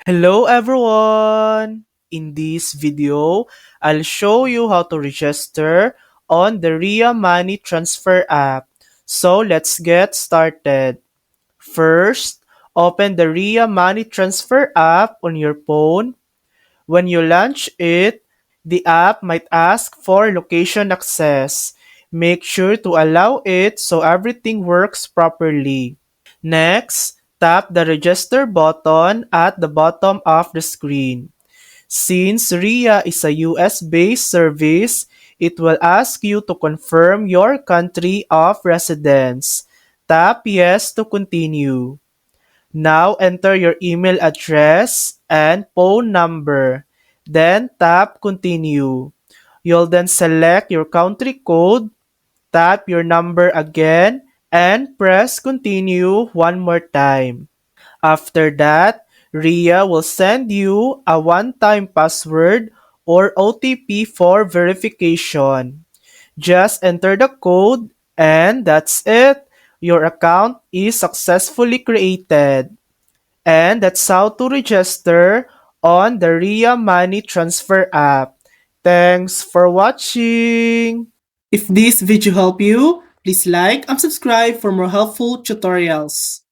Hello everyone! In this video, I'll show you how to register on the Ria Money Transfer app. So let's get started. First, open the Ria Money Transfer app on your phone. When you launch it, the app might ask for location access. Make sure to allow it so everything works properly. Next, tap the register button at the bottom of the screen. Since RIA is a US-based service, it will ask you to confirm your country of residence. Tap Yes to continue. Now enter your email address and phone number. Then tap Continue. You'll then select your country code, tap your number again, and press Continue one more time. After that, RIA will send you a one-time password or OTP for verification. Just enter the code and that's it. Your account is successfully created. And that's how to register on the RIA Money Transfer app. Thanks for watching! If this video helped you, please like and subscribe for more helpful tutorials.